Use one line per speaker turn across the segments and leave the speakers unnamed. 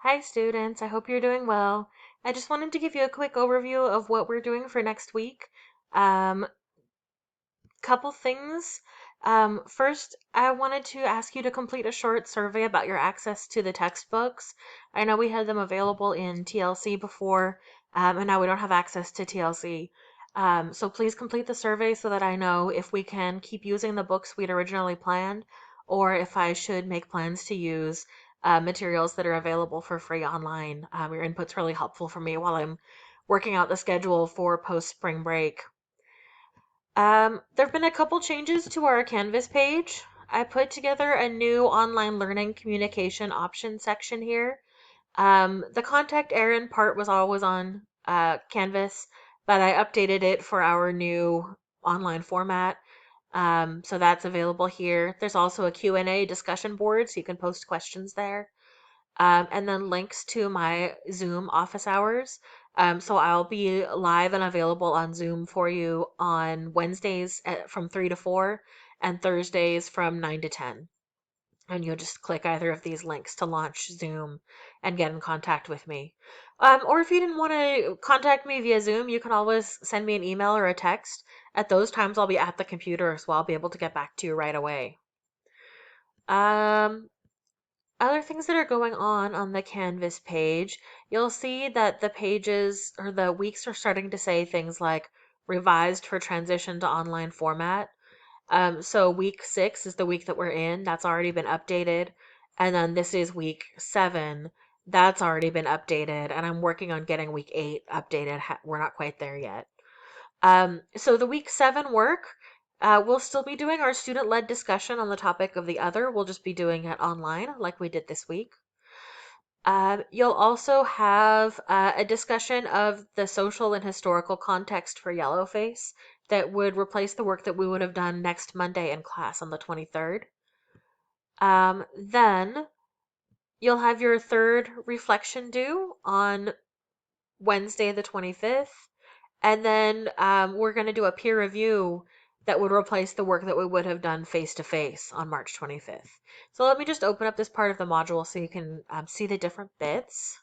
Hi, students. I hope you're doing well. I just wanted to give you a quick overview of what we're doing for next week. Um, Couple things. First, I wanted to ask you to complete a short survey about your access to the textbooks. I know we had them available in TLC before, and now we don't have access to TLC. So please complete the survey so that I know if we can keep using the books we'd originally planned, or if I should make plans to use materials that are available for free online. Your input's really helpful for me while I'm working out the schedule for post spring break. There have been a couple changes to our Canvas page. I put together a new online learning communication option section here. The contact Erin part was always on Canvas, but I updated it for our new online format. So that's available here. There's also a Q&A discussion board, so you can post questions there. And then links to my Zoom office hours. So I'll be live and available on Zoom for you on Wednesdays from 3 to 4 and Thursdays from 9 to 10. And you'll just click either of these links to launch Zoom and get in contact with me. Or if you didn't want to contact me via Zoom, you can always send me an email or a text. At those times, I'll be at the computer, so I'll be able to get back to you right away. Um, Other things that are going on the Canvas page, you'll see that the pages or the weeks are starting to say things like revised for transition to online format. So week 6 is the week that we're in. That's already been updated. And then this is week 7. That's already been updated. And I'm working on getting week 8 updated. We're not quite there yet. So the week 7 work, we'll still be doing our student-led discussion on the topic of the other. We'll just be doing it online like we did this week. You'll also have a discussion of the social and historical context for Yellowface that would replace the work that we would have done next Monday in class on the 23rd. Then you'll have your third reflection due on Wednesday the 25th. And then we're going to do a peer review that would replace the work that we would have done face to face on March 25th. So let me just open up this part of the module so you can see the different bits.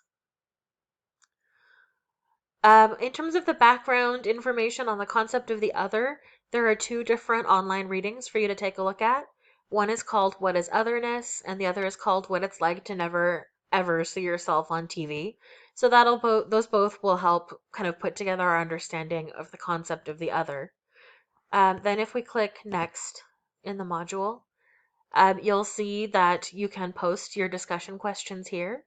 In terms of the background information on the concept of the other, there are 2 different online readings for you to take a look at. One is called What is Otherness, and the other is called What It's Like to Never Ever See Yourself on TV. So those both will help kind of put together our understanding of the concept of the other. Then if we click Next in the module, you'll see that you can post your discussion questions here.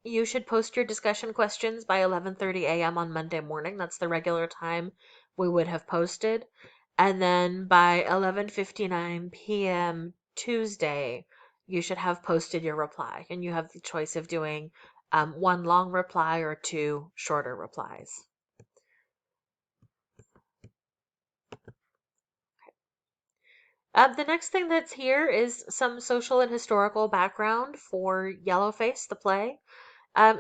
You should post your discussion questions by 11:30 a.m. on Monday morning. That's the regular time we would have posted. And then by 11:59 p.m. Tuesday, you should have posted your reply. And you have the choice of doing 1 long reply or 2 shorter replies. The next thing that's here is some social and historical background for Yellowface, the play.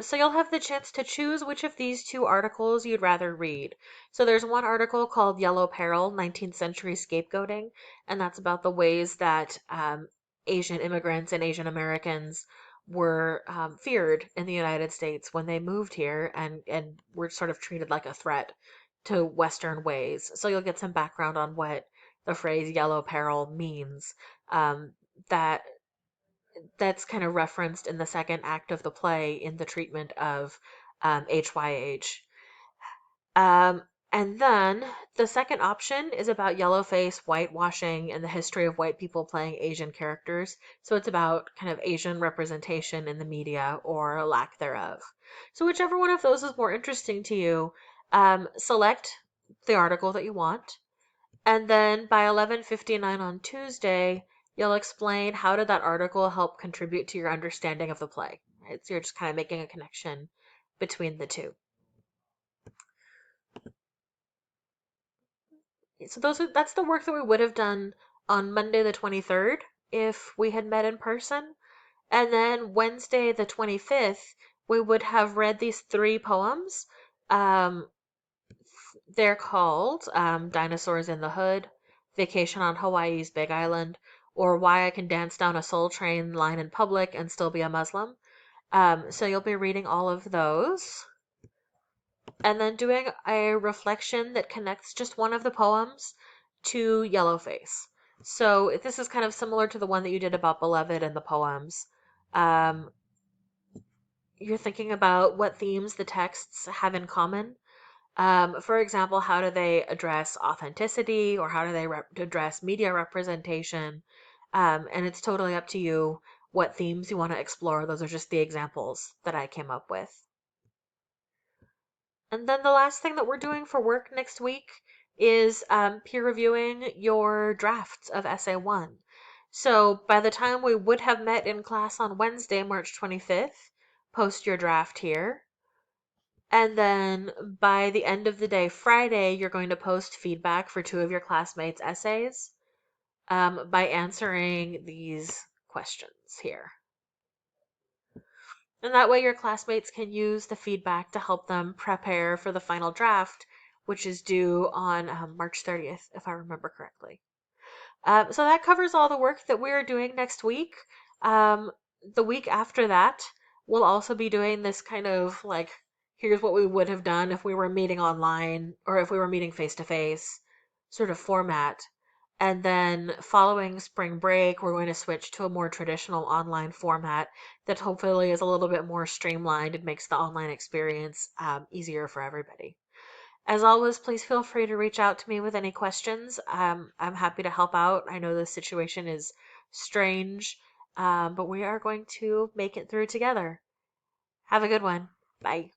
So you'll have the chance to choose which of these 2 articles you'd rather read. So there's one article called Yellow Peril, 19th Century Scapegoating, and that's about the ways that Asian immigrants and Asian Americans were feared in the United States when they moved here and were sort of treated like a threat to Western ways. So you'll get some background on what the phrase Yellow Peril means. That that's kind of referenced in the second act of the play in the treatment of HYH. And then the second option is about yellowface, whitewashing, and the history of white people playing Asian characters. So it's about kind of Asian representation in the media or lack thereof. So whichever one of those is more interesting to you, select the article that you want. And then by 11:59 on Tuesday, you'll explain how did that article help contribute to your understanding of the play. Right? So you're just kind of making a connection between the 2. So that's the work that we would have done on Monday the 23rd if we had met in person. And then Wednesday the 25th, we would have read these 3 poems. They're called Dinosaurs in the Hood, Vacation on Hawaii's Big Island, or Why I Can Dance Down a Soul Train Line in Public and Still Be a Muslim. So you'll be reading all of those and then doing a reflection that connects just one of the poems to Yellowface. So this is kind of similar to the one that you did about Beloved and the poems. Um, you're thinking about what themes the texts have in common. For example, how do they address authenticity or how do they address media representation? And it's totally up to you what themes you want to explore. Those are just the examples that I came up with. And then the last thing that we're doing for work next week is peer reviewing your drafts of Essay 1. So by the time we would have met in class on Wednesday, March 25th, post your draft here. And then by the end of the day, Friday, you're going to post feedback for 2 of your classmates' essays by answering these questions here. And that way your classmates can use the feedback to help them prepare for the final draft, which is due on March 30th, if I remember correctly. So that covers all the work that we're doing next week. The week after that, we'll also be doing this kind of like, here's what we would have done if we were meeting online or if we were meeting face to face sort of format. And then following spring break, we're going to switch to a more traditional online format that hopefully is a little bit more streamlined and makes the online experience easier for everybody. As always, please feel free to reach out to me with any questions. I'm happy to help out. I know this situation is strange, but we are going to make it through together. Have a good one. Bye.